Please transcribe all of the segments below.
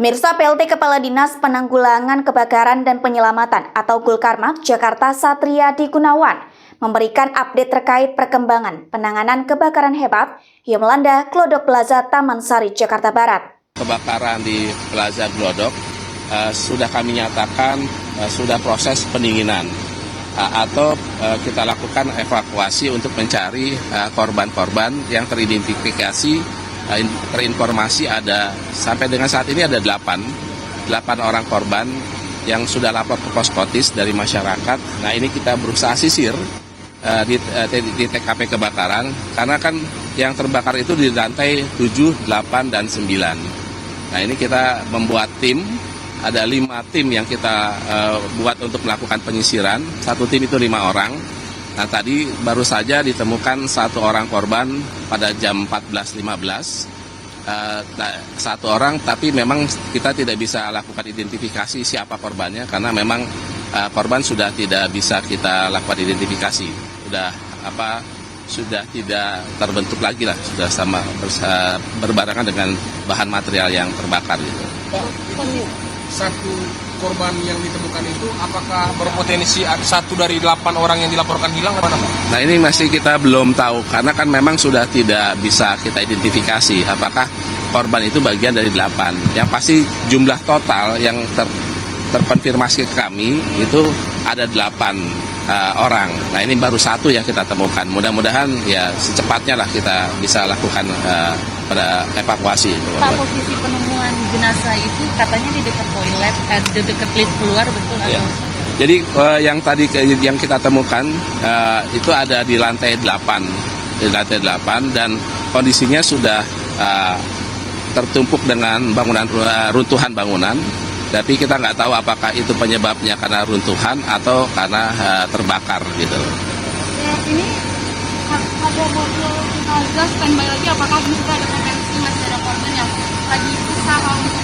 Pemirsa, PLT Kepala Dinas Penanggulangan Kebakaran dan Penyelamatan atau Gulkarmat Jakarta Satria Di Gunawan memberikan update terkait perkembangan penanganan kebakaran hebat yang melanda Glodok Plaza Taman Sari, Jakarta Barat. Kebakaran di Plaza Glodok sudah kami nyatakan sudah proses pendinginan atau kita lakukan evakuasi untuk mencari korban-korban yang teridentifikasi. Terinformasi ada sampai dengan saat ini ada 8 orang korban yang sudah lapor ke Poskotis dari masyarakat. Nah, ini kita berusaha sisir di TKP kebakaran karena kan yang terbakar itu di lantai 7, 8, dan 9. Nah, ini kita membuat tim, ada 5 tim yang kita buat untuk melakukan penyisiran. Satu tim itu 5 orang. Nah, tadi baru saja ditemukan 1 orang korban pada jam 14.15. 1 orang, tapi memang kita tidak bisa lakukan identifikasi siapa korbannya karena memang korban sudah tidak bisa kita lakukan identifikasi. Sudah tidak terbentuk lagi lah, sudah berbarengan dengan bahan material yang terbakar gitu. Pak, itu 1 korban yang ditemukan itu apakah berpotensi 1 dari 8 orang yang dilaporkan hilang atau apa? Nah, ini masih kita belum tahu karena kan memang sudah tidak bisa kita identifikasi apakah korban itu bagian dari 8. Yang pasti jumlah total yang terkonfirmasi ke kami itu ada 8 orang. Nah, ini baru 1 yang kita temukan. Mudah-mudahan ya secepatnya lah kita bisa lakukan pada evakuasi. Pak, posisi penemuan jenazah itu katanya di dekat toilet, di dekat lift keluar, betul atau? Ya. Jadi yang kita temukan itu ada di lantai 8, dan kondisinya sudah tertumpuk dengan runtuhan bangunan. Tapi kita nggak tahu apakah itu penyebabnya karena runtuhan atau karena terbakar gitu. Ya, ini ada mobil jenazah standby lagi, apakah juga ada potensi masih ada korban yang lagi berusaha untuk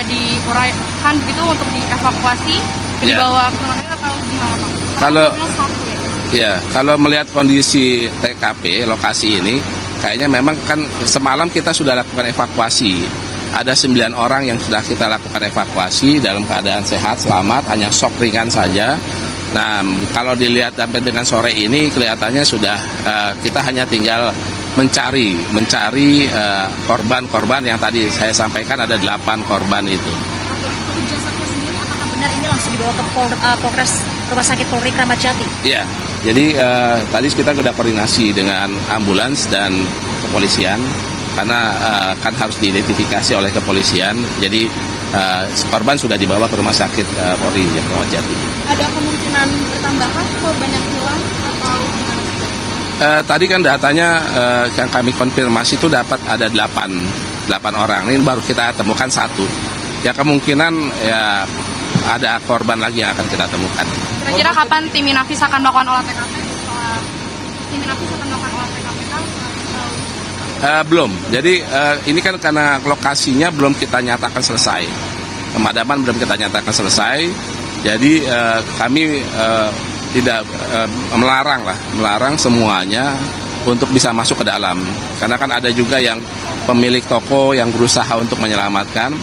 diuraikan gitu untuk dievakuasi, dibawa ke rumah sakit atau gimana Pak? Kalau melihat kondisi TKP lokasi ini, kayaknya memang kan semalam kita sudah lakukan evakuasi. Ada 9 orang yang sudah kita lakukan evakuasi dalam keadaan sehat, selamat, hanya shock ringan saja. Nah, kalau dilihat sampai dengan sore ini kelihatannya sudah kita hanya tinggal mencari korban-korban yang tadi saya sampaikan ada 8 korban itu. Jasadnya sendiri apakah benar ini langsung dibawa ke Polres Rumah Sakit Polri Kramat Jati? Iya, jadi tadi kita sudah koordinasi dengan ambulans dan kepolisian karena kan harus diidentifikasi oleh kepolisian. Jadi korban sudah dibawa ke Rumah Sakit Polri Kramat Jati. Ada kemungkinan bertambahan korban yang hilang atau gimana? Tadi kan datanya yang kami konfirmasi itu dapat ada 8 orang. Ini baru kita temukan 1. Ya kemungkinan ya ada korban lagi yang akan kita temukan. Kira-kira kapan tim Inafis akan melakukan olah TKP? Tim Inafis akan melakukan olah TKP Belum. Jadi ini kan karena lokasinya belum kita nyatakan selesai. Pemadaman belum kita nyatakan selesai. Jadi kami tidak melarang semuanya untuk bisa masuk ke dalam. Karena kan ada juga yang pemilik toko yang berusaha untuk menyelamatkan.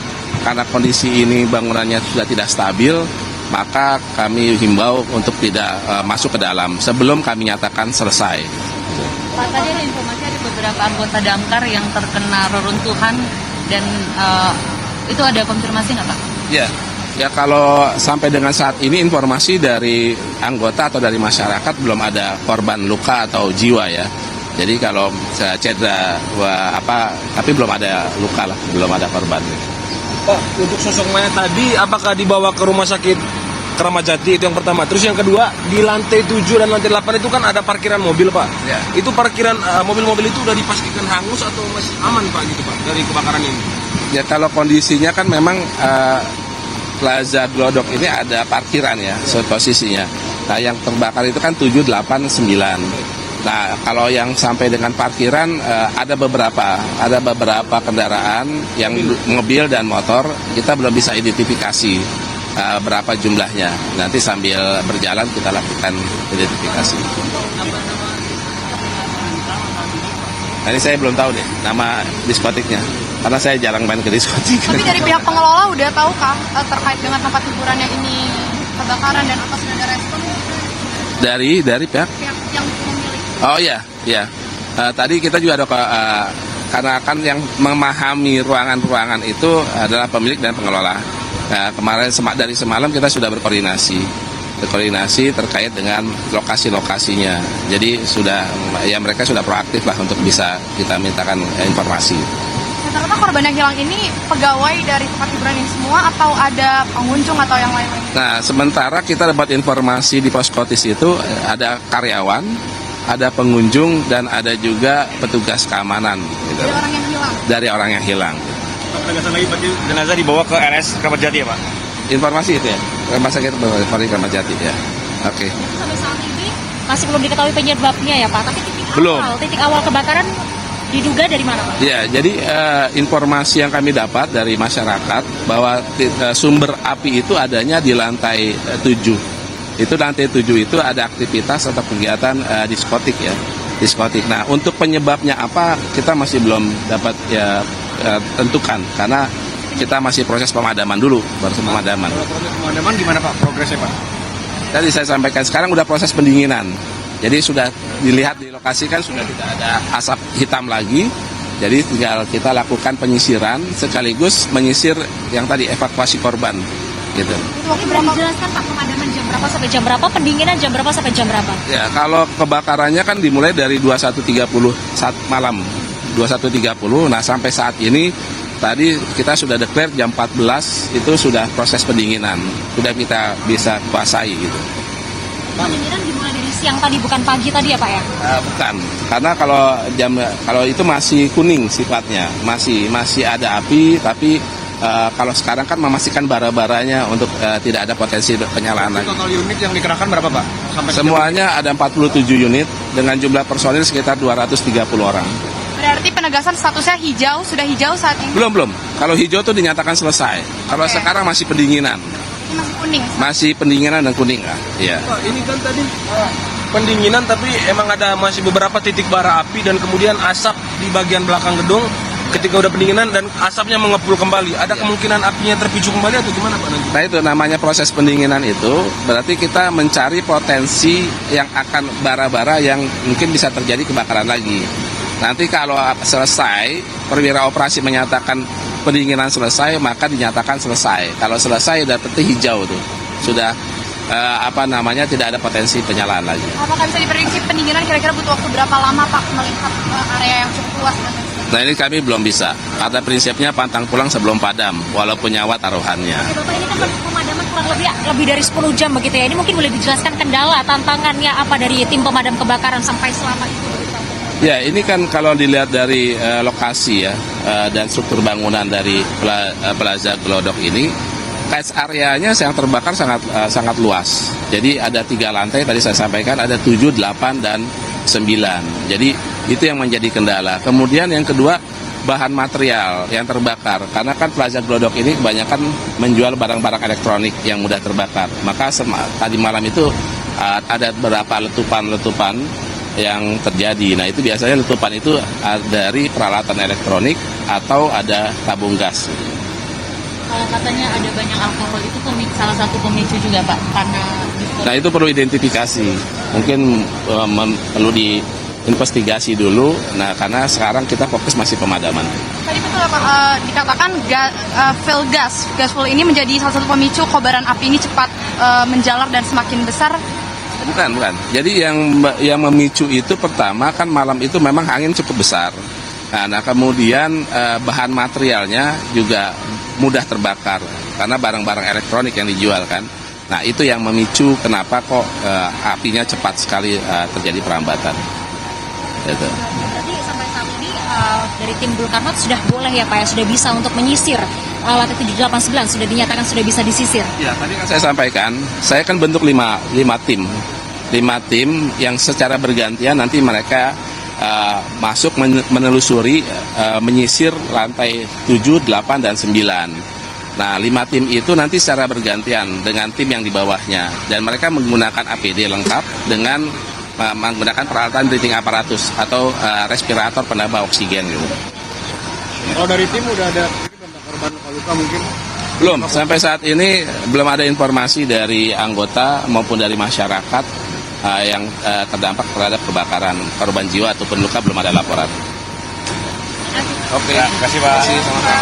Karena kondisi ini bangunannya sudah tidak stabil, maka kami himbau untuk tidak masuk ke dalam sebelum kami nyatakan selesai. Pak, tadi ada informasi ada beberapa anggota damkar yang terkena reruntuhan dan itu ada konfirmasi nggak Pak? Ya kalau sampai dengan saat ini informasi dari anggota atau dari masyarakat belum ada korban luka atau jiwa ya. Jadi kalau cedera tapi belum ada luka lah, belum ada korban. Pak, untuk sosok mayat tadi apakah dibawa ke Rumah Sakit Kramat Jati, itu yang pertama. Terus yang kedua, di lantai 7 dan lantai 8 itu kan ada parkiran mobil, Pak. Ya. Itu parkiran mobil-mobil itu udah dipastikan hangus atau masih aman, Pak, gitu, Pak, dari kebakaran ini? Ya, kalau kondisinya kan memang Plaza Glodok ini ada parkiran ya, posisinya. Nah, yang terbakar itu kan 7, 8, 9. Nah, kalau yang sampai dengan parkiran ada beberapa kendaraan yang mobil dan motor, kita belum bisa identifikasi berapa jumlahnya. Nanti sambil berjalan kita lakukan identifikasi. Nah, ini saya belum tahu deh nama diskotiknya. karena saya jarang main ke diskotik. Tapi dari pihak pengelola udah tahu kah terkait dengan tempat hiburan yang ini kebakaran dan apa sudah ada respon Dari pihak? pihak yang memiliki? Oh iya. Tadi kita juga ada karena kan yang memahami ruangan-ruangan itu adalah pemilik dan pengelola. Nah, kemarin dari semalam kita sudah berkoordinasi terkait dengan lokasi-lokasinya. Jadi mereka sudah proaktif lah untuk bisa kita mintakan informasi. Rata-rata korban yang hilang ini pegawai dari tempat hiburan ini semua atau ada pengunjung atau yang lain-lain? Nah, sementara kita dapat informasi di Poskotis itu ada karyawan, ada pengunjung, dan ada juga petugas keamanan. Gitu. Dari orang yang hilang? Dari orang yang hilang. Penegasan lagi berarti jenazah dibawa ke RS Kramat Jati ya Pak? Informasi itu ya, rumah sakit Kramat Jati ya. Oke. Sampai saat ini masih belum diketahui penyebabnya ya Pak, tapi titik awal kebakaran diduga dari mana Pak? Ya, jadi informasi yang kami dapat dari masyarakat bahwa sumber api itu adanya di lantai 7. Itu lantai 7 itu ada aktivitas atau kegiatan diskotik ya. Diskotik. Nah, untuk penyebabnya apa kita masih belum dapat tentukan karena kita masih proses pemadaman dulu, baru pemadaman. Kalau proses pemadaman gimana Pak progresnya Pak? Tadi saya sampaikan sekarang udah proses pendinginan. Jadi sudah dilihat di lokasi kan sudah tidak ada asap hitam lagi. Jadi tinggal kita lakukan penyisiran sekaligus menyisir yang tadi evakuasi korban. Gitu. Mungkin boleh dijelaskan Pak pemadaman jam berapa sampai jam berapa, pendinginan jam berapa sampai jam berapa? Ya, kalau kebakarannya kan dimulai dari 21.30 saat malam. 21.30. Nah, sampai saat ini tadi kita sudah declare jam 14 itu sudah proses pendinginan. Sudah kita bisa kuasai gitu. Pendinginan dimulai dari siang tadi, bukan pagi tadi ya Pak ya? Bukan, karena kalau itu masih kuning sifatnya, masih ada api, tapi kalau sekarang kan memastikan bara-baranya untuk tidak ada potensi penyalaan lagi. Total unit yang dikerahkan berapa Pak? Semuanya ada 47 unit dengan jumlah personil sekitar 230 orang. Berarti penegasan statusnya hijau, sudah hijau saat ini? Belum. Kalau hijau itu dinyatakan selesai. Kalau sekarang masih pendinginan. Ini masih kuning? Masih pendinginan dan kuning lah. Iya. Pak, ini kan tadi pendinginan tapi emang ada masih beberapa titik bara api dan kemudian asap di bagian belakang gedung ketika udah pendinginan dan asapnya mengepul kembali. Ada kemungkinan apinya terpicu kembali atau gimana Pak nanti? Nah itu namanya proses pendinginan itu berarti kita mencari potensi yang akan bara-bara yang mungkin bisa terjadi kebakaran lagi. Nanti kalau selesai, perwira operasi menyatakan pendinginan selesai, maka dinyatakan selesai. Kalau selesai udah berarti hijau tuh. Sudah tidak ada potensi penyalaan lagi. Apakah bisa diprediksi pendinginan kira-kira butuh waktu berapa lama Pak melihat area yang cukup luas? Nah ini kami belum bisa. Karena prinsipnya pantang pulang sebelum padam, walaupun nyawa taruhannya. Oke, Bapak, ini kan pemadaman kurang lebih dari 10 jam begitu ya. Ini mungkin boleh dijelaskan kendala, tantangannya apa dari tim pemadam kebakaran sampai selama itu? Ya, ini kan kalau dilihat dari lokasi ya dan struktur bangunan dari Plaza Glodok ini, catch areanya yang terbakar sangat luas. Jadi ada 3 lantai tadi saya sampaikan, ada 7, 8 dan 9. Jadi itu yang menjadi kendala. Kemudian yang kedua, bahan material yang terbakar. Karena kan Plaza Glodok ini kebanyakan menjual barang-barang elektronik yang mudah terbakar. Maka tadi malam itu ada beberapa letupan yang terjadi. Nah itu biasanya letupan itu dari peralatan elektronik atau ada tabung gas. Kalau katanya ada banyak alkohol, itu salah satu pemicu juga Pak, karena... Nah itu perlu identifikasi, mungkin perlu diinvestigasi dulu. Nah karena sekarang kita fokus masih pemadaman. Tadi betul Pak, dikatakan fuel gas fuel ini menjadi salah satu pemicu kobaran api ini cepat menjalar dan semakin besar. Bukan. Jadi yang memicu itu pertama kan malam itu memang angin cukup besar. Nah kemudian bahan materialnya juga mudah terbakar karena barang-barang elektronik yang dijual kan. Nah itu yang memicu kenapa kok apinya cepat sekali terjadi perambatan. Gitu. Berarti sampai saat ini dari tim Gulkarmat sudah boleh ya Pak ya, sudah bisa untuk menyisir lantai 7, 8, 9 sudah dinyatakan sudah bisa disisir. Ya tadi kan saya sampaikan, saya kan bentuk 5 tim. 5 tim yang secara bergantian nanti mereka masuk menelusuri, menyisir lantai 7, 8, dan 9. Nah 5 tim itu nanti secara bergantian dengan tim yang di bawahnya. Dan mereka menggunakan APD lengkap dengan menggunakan peralatan breathing apparatus atau respirator penambah oksigen gitu. Kalau dari tim udah ada korban luka mungkin? Belum, sampai saat ini belum ada informasi dari anggota maupun dari masyarakat yang terdampak terhadap kebakaran. Korban jiwa ataupun luka belum ada laporan. Oke, terima kasih Pak. Sama-sama.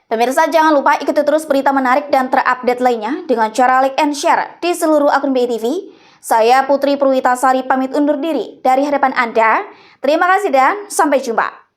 Pemirsa, jangan lupa ikuti terus berita menarik dan terupdate lainnya dengan cara like and share di seluruh akun BITV. Saya Putri Purwitasari pamit undur diri dari hadapan Anda. Terima kasih dan sampai jumpa.